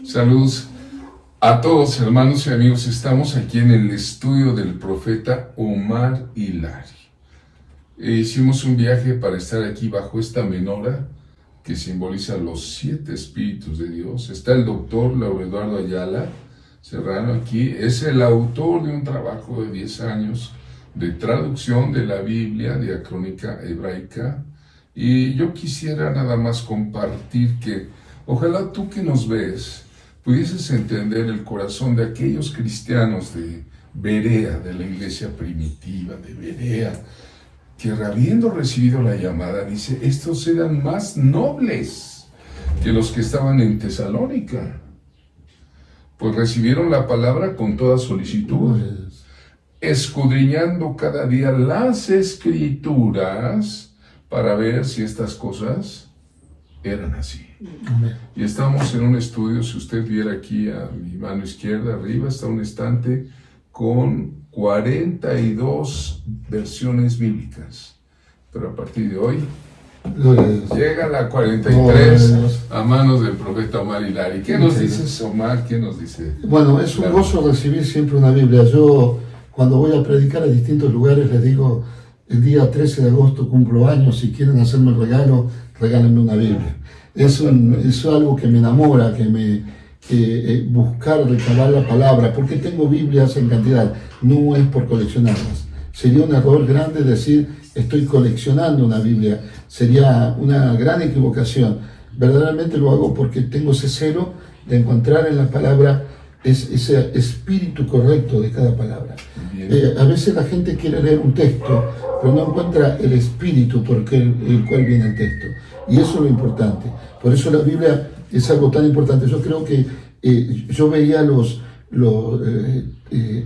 Saludos a todos, hermanos y amigos. Estamos aquí en el estudio del profeta Omar Hilari. Hicimos un viaje para estar aquí bajo esta menora que simboliza los 7 espíritus de Dios. Está el doctor Lauro Eduardo Ayala Serrano aquí. Es el autor de un trabajo de 10 años de traducción de la Biblia diacrónica hebraica. Y yo quisiera nada más compartir que ojalá tú que nos ves pudieses entender el corazón de aquellos cristianos de Berea, de la iglesia primitiva de Berea, que habiendo recibido la llamada, dice, estos eran más nobles que los que estaban en Tesalónica, pues recibieron la palabra con toda solicitud, escudriñando cada día las escrituras para ver si estas cosas eran así. Amén. Y estamos en un estudio, si usted viera aquí a mi mano izquierda, arriba está un estante con 42 versiones bíblicas. Pero a partir de hoy, llega la 43 a manos del profeta Omar Hilari. ¿Qué nos dices, Omar? ¿Qué nos dice? Bueno, es un gozo recibir siempre una Biblia. Yo, cuando voy a predicar a distintos lugares, les digo, el día 13 de agosto cumplo años, si quieren hacerme el regalo, regálenme una Biblia. Es algo que me enamora, buscar recabar la palabra, porque tengo Biblias en cantidad, no es por coleccionarlas. Sería un error grande decir, estoy coleccionando una Biblia, sería una gran equivocación. Verdaderamente lo hago porque tengo ese celo de encontrar en la palabra ese espíritu correcto de cada palabra. A veces la gente quiere leer un texto, pero no encuentra el espíritu por el cual viene el texto. Y eso es lo importante. Por eso la Biblia es algo tan importante. Yo creo que yo veía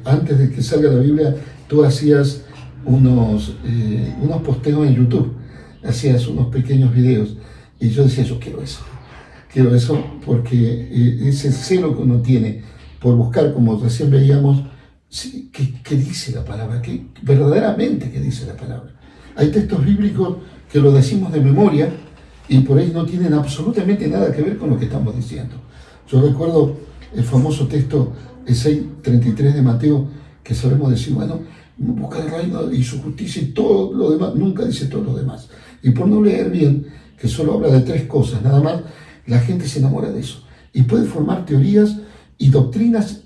antes de que salga la Biblia, tú hacías unos posteos en YouTube, hacías unos pequeños videos, y yo decía, yo quiero eso porque ese celo que uno tiene por buscar, como recién veíamos, ¿qué dice la palabra? Verdaderamente ¿qué dice la palabra? Hay textos bíblicos que lo decimos de memoria y por ahí no tienen absolutamente nada que ver con lo que estamos diciendo. Yo recuerdo el famoso texto, el 6:33 de Mateo, que solemos decir, bueno, busca el reino y su justicia y todo lo demás. Nunca dice todo lo demás. Y por no leer bien, que solo habla de 3 cosas, nada más, la gente se enamora de eso. Y puede formar teorías y doctrinas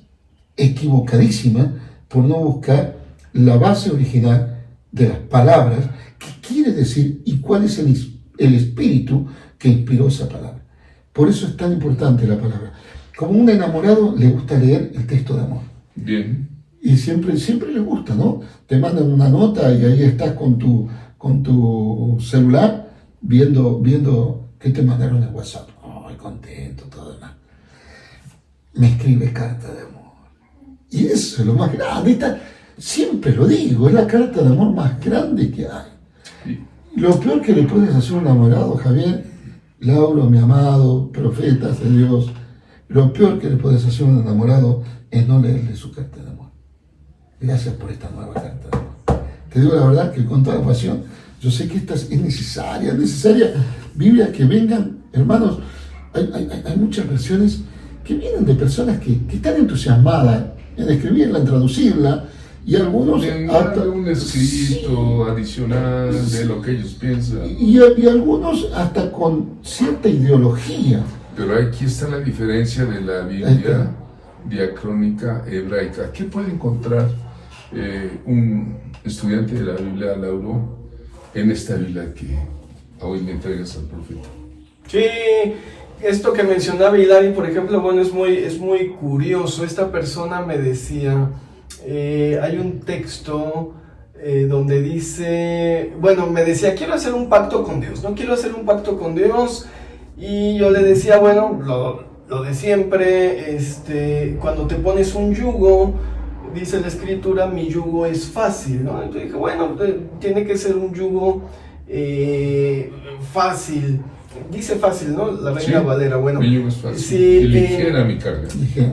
equivocadísimas por no buscar la base original de las palabras, qué quiere decir y cuál es el espíritu que inspiró esa palabra. Por eso es tan importante la palabra. Como un enamorado le gusta leer el texto de amor. Bien. Y siempre le gusta, ¿no? Te mandan una nota y ahí estás con tu celular viendo qué te mandaron en WhatsApp. Ay, contento, todo demás. Me escribe carta de amor. Y eso es lo más grande. Siempre lo digo, es la carta de amor más grande que hay. Sí. Lo peor que le puedes hacer a un enamorado, Javier, Lauro, mi amado, profetas de Dios, lo peor que le puedes hacer a un enamorado es no leerle su carta de amor. Gracias por esta nueva carta de amor. Te digo la verdad que con toda pasión, yo sé que esta es necesaria. Biblia que vengan, hermanos, hay muchas versiones que vienen de personas que están entusiasmadas en escribirla, en traducirla, y algunos hasta un escrito adicional de lo que ellos piensan. Y algunos hasta con cierta ideología. Pero aquí está la diferencia de la Biblia diacrónica hebraica. ¿Qué puede encontrar un estudiante de la Biblia, Lauro, en esta Biblia que hoy me entregas al profeta? Sí, esto que mencionaba Hilari, por ejemplo, bueno, es muy curioso. Esta persona me decía, hay un texto donde dice, bueno, me decía, quiero hacer un pacto con Dios, ¿no? Quiero hacer un pacto con Dios. Y yo le decía, bueno, lo de siempre, cuando te pones un yugo, dice la escritura, mi yugo es fácil, ¿no? Entonces dije, bueno, tiene que ser un yugo fácil. Dice fácil, ¿no? La Reina Valera, bueno. Mi yugo es fácil, sí, y ligera mi carga.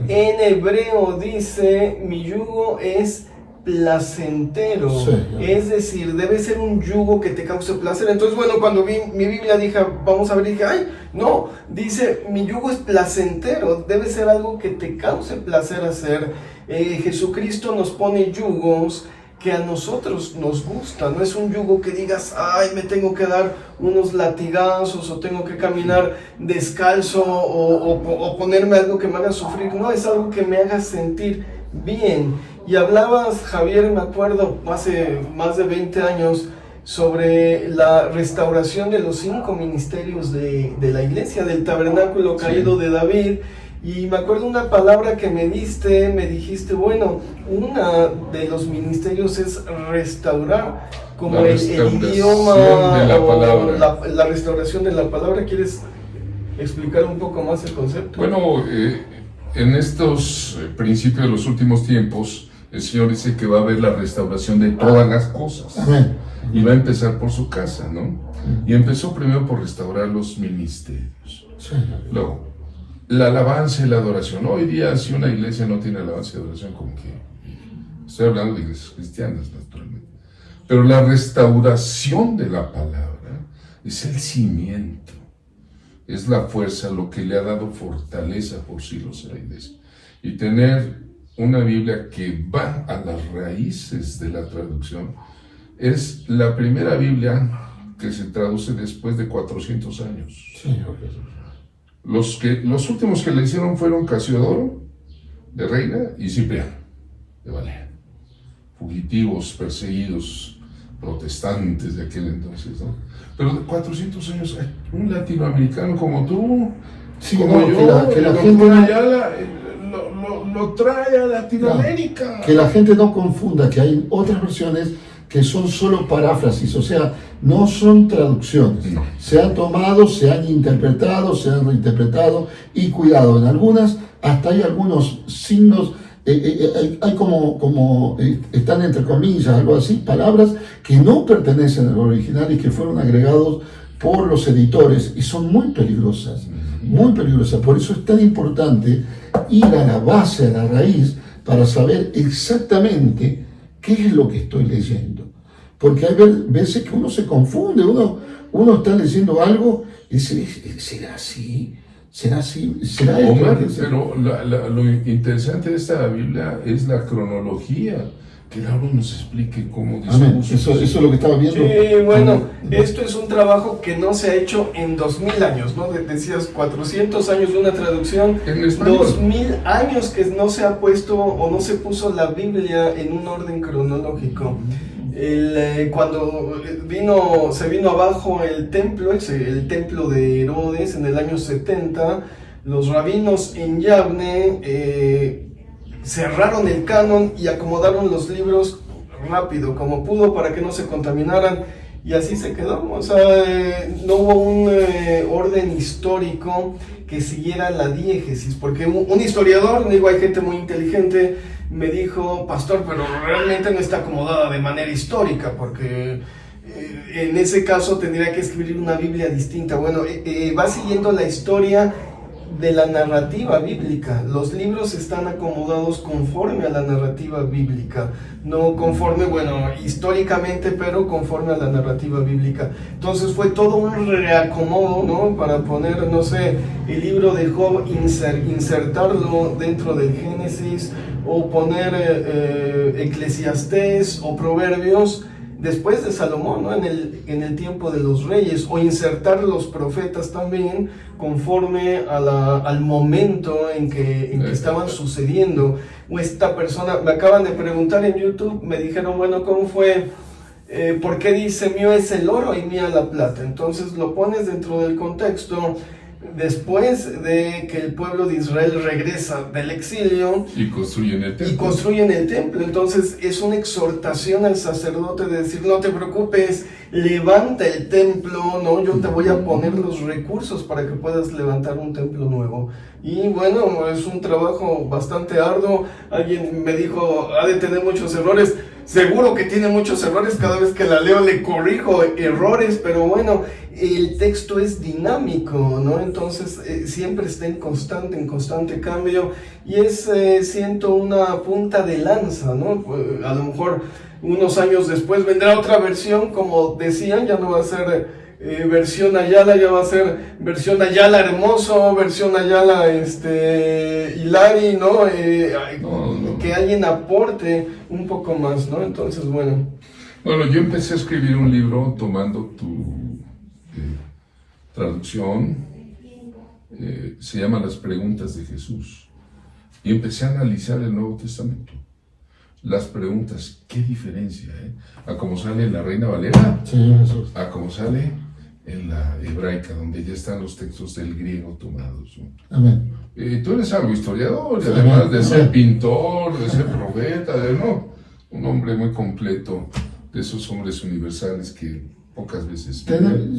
En hebreo dice, mi yugo es placentero, Sí. es decir, debe ser un yugo que te cause placer. Entonces, bueno, cuando vi mi Biblia dije, vamos a ver, dije, ay, no, dice, mi yugo es placentero, debe ser algo que te cause placer hacer. Jesucristo nos pone yugos que a nosotros nos gusta, no es un yugo que digas, ay, me tengo que dar unos latigazos o tengo que caminar descalzo o ponerme algo que me haga sufrir, no, es algo que me haga sentir bien. Y hablabas, Javier, me acuerdo, hace más de 20 años, sobre la restauración de los 5 ministerios de la iglesia, del tabernáculo caído de David. Y me acuerdo una palabra que me dijiste, bueno, una de los ministerios es restaurar, como el idioma de la palabra. La restauración de la palabra. ¿Quieres explicar un poco más el concepto? Bueno, en estos principios de los últimos tiempos, el Señor dice que va a haber la restauración de todas las cosas. Amén. Y va a empezar por su casa, ¿no? Y empezó primero por restaurar los ministerios. Sí. Luego, la alabanza y la adoración. Hoy día, si una iglesia no tiene alabanza y adoración, como que... Estoy hablando de iglesias cristianas, naturalmente. Pero la restauración de la palabra es el cimiento. Es la fuerza, lo que le ha dado fortaleza por siglos a la iglesia. Y tener una Biblia que va a las raíces de la traducción es la primera Biblia que se traduce después de 400 años. Señor Jesús. Los últimos que le hicieron fueron Casiodoro, de Reina, y Cipriano, de Valera. Fugitivos, perseguidos, protestantes de aquel entonces, ¿no? Pero de 400 años, un latinoamericano como tú, Sí, como no, yo, que la el gente doctor no- Ayala, lo trae a Latinoamérica. Que la gente no confunda que hay otras versiones que son solo paráfrasis, o sea, no son traducciones. No. Se han tomado, se han interpretado, se han reinterpretado y cuidado. En algunas, hasta hay algunos signos, hay como están entre comillas, algo así, palabras que no pertenecen al original y que fueron agregados por los editores y son muy peligrosas, muy peligrosas. Por eso es tan importante ir a la base, a la raíz, para saber exactamente qué es lo que estoy leyendo. Porque hay veces que uno se confunde, uno está leyendo algo y dice, ¿será así? ¿Será así? ¿Será esto? Omar, pero lo interesante de esta Biblia es la cronología, que Lauro nos explique cómo Amén. dispuso. Eso es lo que estaba viendo. Sí, bueno, Amén. esto es un trabajo que no se ha hecho en 2000 años, ¿no? Decías 400 años de una traducción, En español. 2000 años que no se ha puesto o no se puso la Biblia en un orden cronológico. Cuando se vino abajo el templo de Herodes en el año 70, los rabinos en Yavne cerraron el canon y acomodaron los libros rápido, como pudo, para que no se contaminaran, y así se quedó. O sea, no hubo un orden histórico que siguiera la diégesis, porque un historiador, digo, hay gente muy inteligente, me dijo, pastor, pero realmente no está acomodada de manera histórica, porque en ese caso tendría que escribir una Biblia distinta. Bueno, va siguiendo la historia de la narrativa bíblica. Los libros están acomodados conforme a la narrativa bíblica, no conforme, bueno, históricamente, pero conforme a la narrativa bíblica. Entonces fue todo un reacomodo, ¿no? Para poner, no sé, el libro de Job, insertarlo dentro del Génesis, o poner Eclesiastés o Proverbios después de Salomón, ¿no? En el tiempo de los reyes, o insertar los profetas también conforme al momento en que estaban sucediendo. O esta persona, me acaban de preguntar en YouTube, me dijeron, bueno, ¿cómo fue? ¿Por qué dice mío es el oro y mía la plata? Entonces lo pones dentro del contexto. Después de que el pueblo de Israel regresa del exilio Y construyen el templo. Entonces es una exhortación al sacerdote de decir, no te preocupes, levanta el templo, ¿no? Yo te voy a poner los recursos para que puedas levantar un templo nuevo. Y bueno, es un trabajo bastante arduo. Alguien me dijo, ha de tener muchos errores. seguro que tiene muchos errores, cada vez que la leo le corrijo errores, pero bueno, el texto es dinámico, ¿no? Entonces siempre está en constante cambio y es, siento, una punta de lanza, ¿no? A lo mejor unos años después vendrá otra versión, como decían, ya no va a ser versión Ayala, ya va a ser versión Ayala Hermoso, versión Ayala Hilari, ¿no? Que alguien aporte un poco más, ¿no? Entonces, bueno. Bueno, yo empecé a escribir un libro tomando tu traducción, se llama Las Preguntas de Jesús, y empecé a analizar el Nuevo Testamento. Las preguntas, qué diferencia, a cómo sale en la Reina Valera, Señor Jesús, a cómo sale en la hebraica, donde ya están los textos del griego tomados, ¿no? amén. Tú eres algo historiador, y Sí, además amén. de ser pintor, de ser profeta, un hombre muy completo, de esos hombres universales que pocas veces...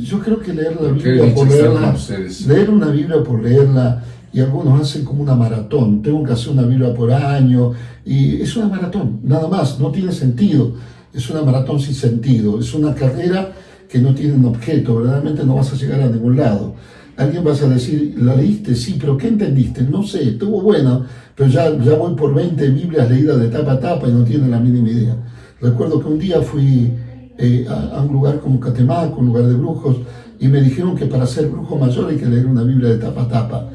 Yo creo que leer la Qué Biblia dicha por estar leerla, con ustedes. leer una Biblia por leerla, y algunos hacen como una maratón, tengo que hacer una Biblia por año, y es una maratón, nada más, no tiene sentido, es una maratón sin sentido, es una carrera que no tiene un objeto, verdaderamente no vas a llegar a ningún lado. Alguien vas a decir, ¿la leíste? Sí, pero ¿qué entendiste? No sé, estuvo buena, pero ya voy por 20 Biblias leídas de tapa a tapa y no tiene la mínima idea. Recuerdo que un día fui a un lugar como Catemaco, un lugar de brujos, y me dijeron que para ser brujo mayor hay que leer una Biblia de tapa a tapa.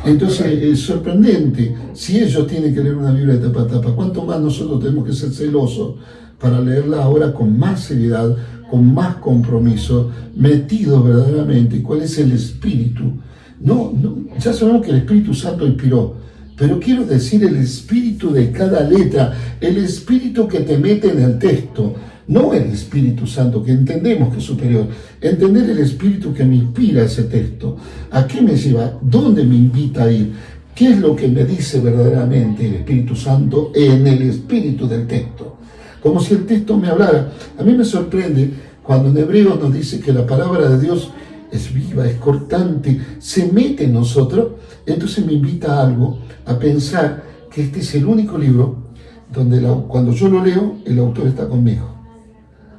Entonces es sorprendente, si ellos tienen que leer una Biblia de tapa a tapa, ¿cuánto más nosotros tenemos que ser celosos para leerla ahora con más seriedad, con más compromiso, metidos verdaderamente? ¿Cuál es el espíritu? No, ya sabemos que el Espíritu Santo inspiró, pero quiero decir el espíritu de cada letra, el espíritu que te mete en el texto, no el Espíritu Santo, que entendemos que es superior, entender el espíritu que me inspira ese texto. ¿A qué me lleva? ¿Dónde me invita a ir? ¿Qué es lo que me dice verdaderamente el Espíritu Santo en el espíritu del texto? Como si el texto me hablara. A mí me sorprende cuando en Hebreos nos dice que la palabra de Dios es viva, es cortante, se mete en nosotros. Entonces me invita a algo, a pensar que este es el único libro donde cuando yo lo leo, el autor está conmigo.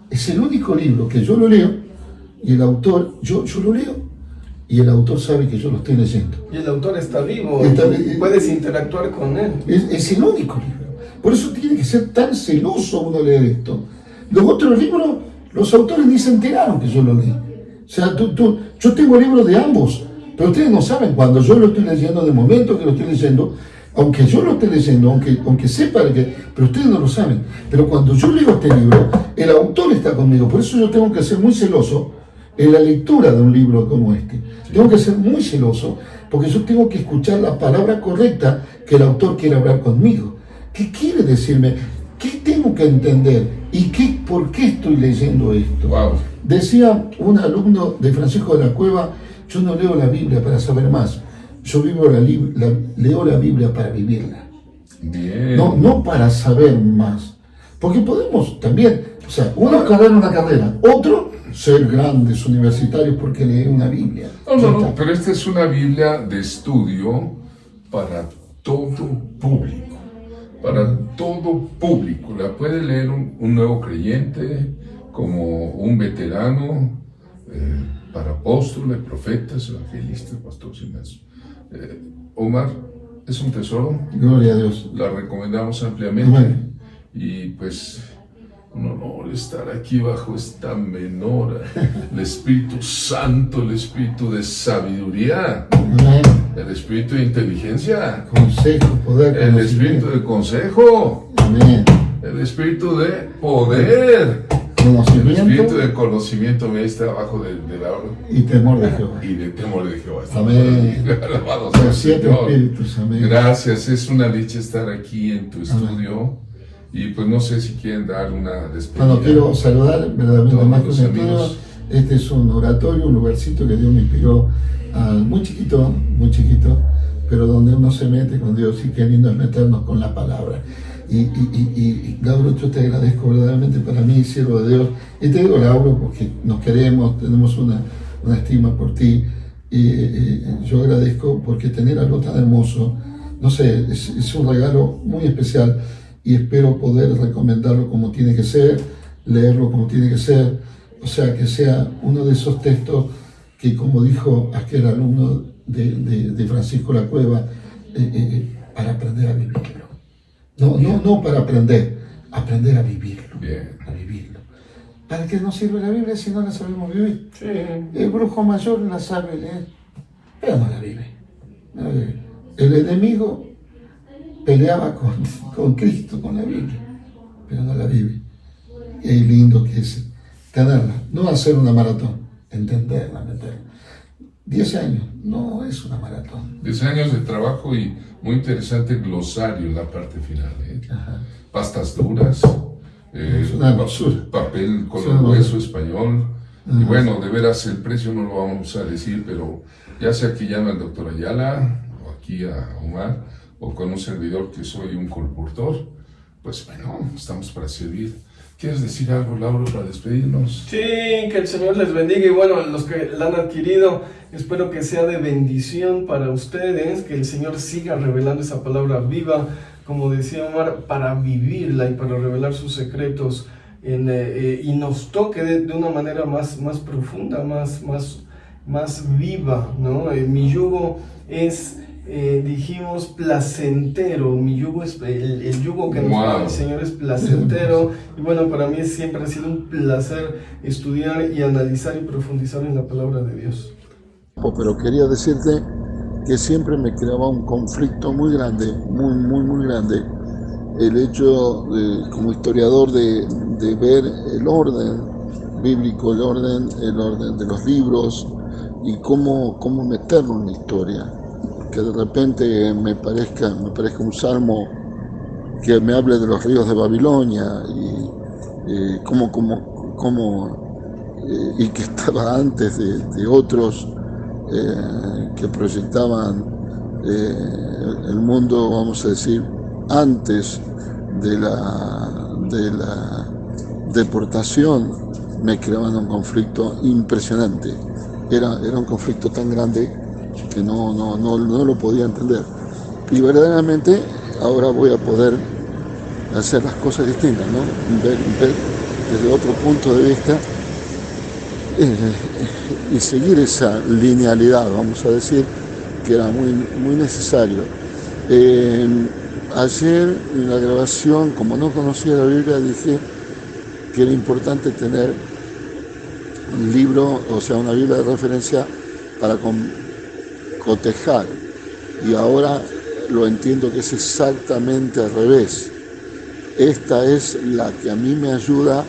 Es el único libro que yo lo leo y el autor, yo lo leo y el autor sabe que yo lo estoy leyendo. Y el autor está vivo, puedes interactuar con él. Es el único libro. Por eso tiene que ser tan celoso uno leer esto. Los otros libros, los autores ni se enteraron que yo lo leí. O sea, yo tengo libros de ambos, pero ustedes no saben cuando yo lo estoy leyendo, de momento que lo estoy leyendo, aunque yo lo esté leyendo, aunque sepa pero ustedes no lo saben. Pero cuando yo leo este libro, el autor está conmigo. Por eso yo tengo que ser muy celoso en la lectura de un libro como este. Sí. Tengo que ser muy celoso porque yo tengo que escuchar la palabra correcta que el autor quiere hablar conmigo. ¿Qué quiere decirme? ¿Qué tengo que entender? ¿Y por qué estoy leyendo esto? Wow. Decía un alumno de Francisco de la Cueva, yo no leo la Biblia para saber más. Yo leo la Biblia para vivirla. Bien. No para saber más. Porque podemos también, o sea, uno escalar una carrera, otro ser grandes universitarios porque lee una Biblia. No, pero esta es una Biblia de estudio para todo público. Para todo público. La puede leer un nuevo creyente, como un veterano, para apóstoles, profetas, evangelistas, pastores y más. Omar, es un tesoro. Gloria a Dios. La recomendamos ampliamente. Amén. Y pues, un honor estar aquí bajo esta menora. El Espíritu Santo, el Espíritu de sabiduría. Amén. El Espíritu de inteligencia. Consejo, poder. El Espíritu de consejo. Amén. El Espíritu de poder. El Espíritu de conocimiento me está abajo de la obra. Y temor de Jehová. Y de temor de Jehová. Amén. Alabado sea el Los 7 Señor. espíritus. Amén. Gracias, es una dicha estar aquí en tu Amén. estudio. Y pues no sé si quieren dar una despedida. Bueno, quiero saludar verdaderamente Todos más que los un estudio. amigos. Este es un oratorio, un lugarcito que Dios me inspiró, muy chiquito, pero donde uno se mete con Dios, y qué lindo es meternos con la palabra. Y Lauro, yo te agradezco verdaderamente, para mí, siervo de Dios, y te digo, Lauro, porque nos queremos, tenemos una estima por ti, y yo agradezco porque tener algo tan hermoso, no sé, es un regalo muy especial. y espero poder recomendarlo como tiene que ser, leerlo como tiene que ser, o sea, que sea uno de esos textos que, como dijo aquel alumno de Francisco La Cueva, para aprender a vivirlo. No para aprender a vivirlo. Bien. A vivirlo. ¿Para qué nos sirve la Biblia si no la sabemos vivir? Sí. El brujo mayor la sabe leer, pero no la vive. No la vive. El enemigo peleaba con Cristo, con la Biblia, pero no la vive. Y es lindo que es tenerla, no hacer una maratón, entenderla, meterla. 10 años, no es una maratón. 10 años de trabajo y muy interesante glosario en la parte final. Ajá. Pastas duras, Es una hermosura. papel Es color una hueso español. Ajá. Y bueno, de veras el precio no lo vamos a decir, pero ya sea que llame al doctor Ayala, o aquí a Omar, o con un servidor que soy un colportor, pues bueno, estamos para servir. ¿Quieres decir algo, Lauro, para despedirnos? Sí, que el Señor les bendiga y bueno, los que la han adquirido, espero que sea de bendición para ustedes, que el Señor siga revelando esa palabra viva, como decía Omar, para vivirla y para revelar sus secretos y nos toque de una manera más profunda, más viva, ¿no? Mi yugo es... dijimos placentero, mi yugo es el yugo que nos da el Señor es placentero y bueno, para mí siempre ha sido un placer estudiar y analizar y profundizar en la palabra de Dios. Pero quería decirte que siempre me creaba un conflicto muy grande, muy grande, el hecho como historiador de ver el orden bíblico, el orden de los libros y cómo meterlo en la historia. Que de repente me parezca un salmo que me hable de los ríos de Babilonia y y que estaba antes de otros que proyectaban el mundo, vamos a decir, antes de la deportación, me creaban un conflicto impresionante. Era un conflicto tan grande que no lo podía entender. Y verdaderamente ahora voy a poder hacer las cosas distintas, ¿no? Ver desde otro punto de vista y seguir esa linealidad, vamos a decir, que era muy necesario. Ayer en la grabación, como no conocía la Biblia, dije que era importante tener un libro, o sea, una Biblia de referencia para cotejar, y ahora lo entiendo que es exactamente al revés. Esta es la que a mí me ayuda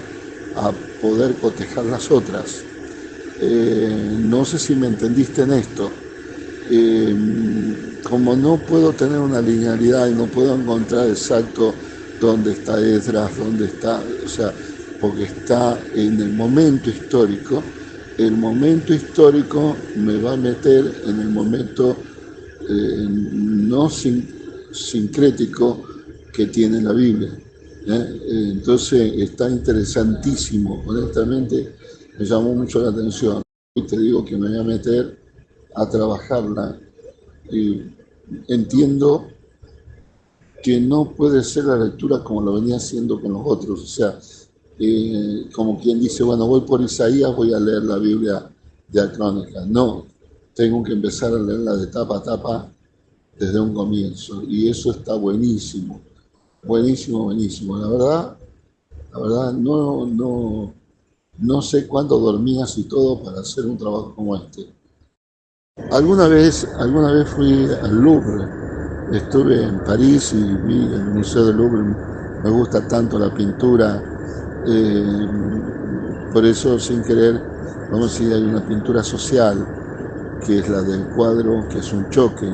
a poder cotejar las otras. No sé si me entendiste en esto. Como no puedo tener una linealidad y no puedo encontrar exacto dónde está Esdras, dónde está, o sea, porque está en el momento histórico me va a meter en el momento no sincrético que tiene la Biblia. Entonces está interesantísimo, honestamente me llamó mucho la atención. Y te digo que me voy a meter a trabajarla. Y entiendo que no puede ser la lectura como lo venía haciendo con los otros, o sea, como quien dice, bueno, voy por Isaías, voy a leer la Biblia de Acrónica. No, tengo que empezar a leerla de tapa a tapa desde un comienzo, y eso está buenísimo, buenísimo. La verdad no sé cuándo dormías y todo para hacer un trabajo como este. Alguna vez fui al Louvre, estuve en París y vi el Museo del Louvre, me gusta tanto la pintura, por eso sin querer, vamos a decir, hay una pintura social, que es la del cuadro, que es un choque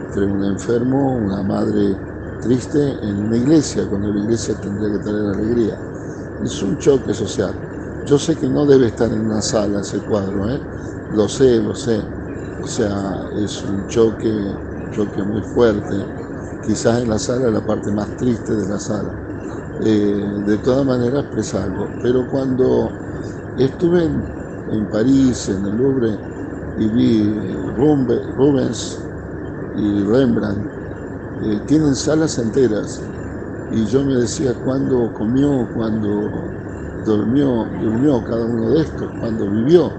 entre un enfermo, una madre triste en una iglesia, cuando la iglesia tendría que traer alegría. Es un choque social. Yo sé que no debe estar en una sala ese cuadro, lo sé. O sea, es un choque muy fuerte. Quizás en la sala, la parte más triste de la sala. De todas maneras expresa algo. Pero cuando estuve en París, en el Louvre, y vi Rubens y Rembrandt, tienen salas enteras. Y yo me decía, ¿cuándo comió, cuándo durmió cada uno de estos, cuándo vivió?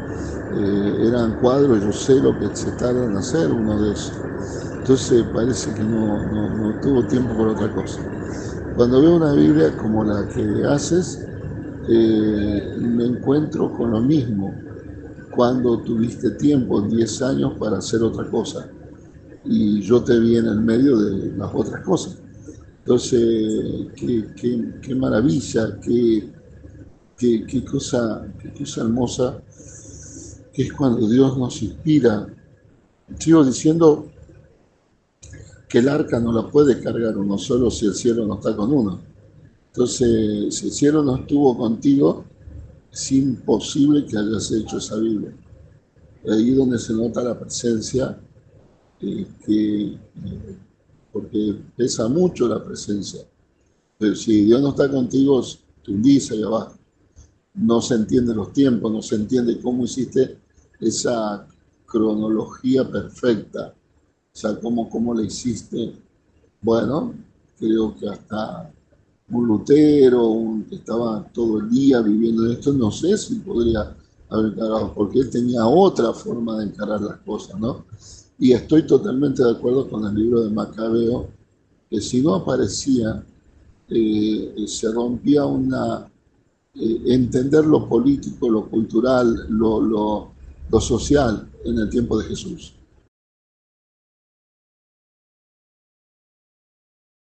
Eran cuadros, yo sé lo que se tarda en hacer uno de esos. Entonces parece que no tuvo tiempo por otra cosa. Cuando veo una Biblia como la que haces, me encuentro con lo mismo. Cuando tuviste tiempo, 10 años, para hacer otra cosa. Y yo te vi en el medio de las otras cosas. Entonces, qué maravilla, qué cosa hermosa, que es cuando Dios nos inspira. Sigo diciendo que el arca no la puede cargar uno solo si el cielo no está con uno. Entonces, si el cielo no estuvo contigo, es imposible que hayas hecho esa Biblia. Ahí es donde se nota la presencia, porque pesa mucho la presencia. Pero si Dios no está contigo, te hundís ahí abajo. No se entienden los tiempos, no se entiende cómo hiciste esa cronología perfecta. O sea, cómo la hiciste. Bueno, creo que hasta un Lutero, que estaba todo el día viviendo en esto, no sé si podría haber encarado, porque él tenía otra forma de encarar las cosas, ¿no? Y estoy totalmente de acuerdo con el libro de Macabeo, que si no aparecía, se rompía entender lo político, lo cultural, lo social en el tiempo de Jesús.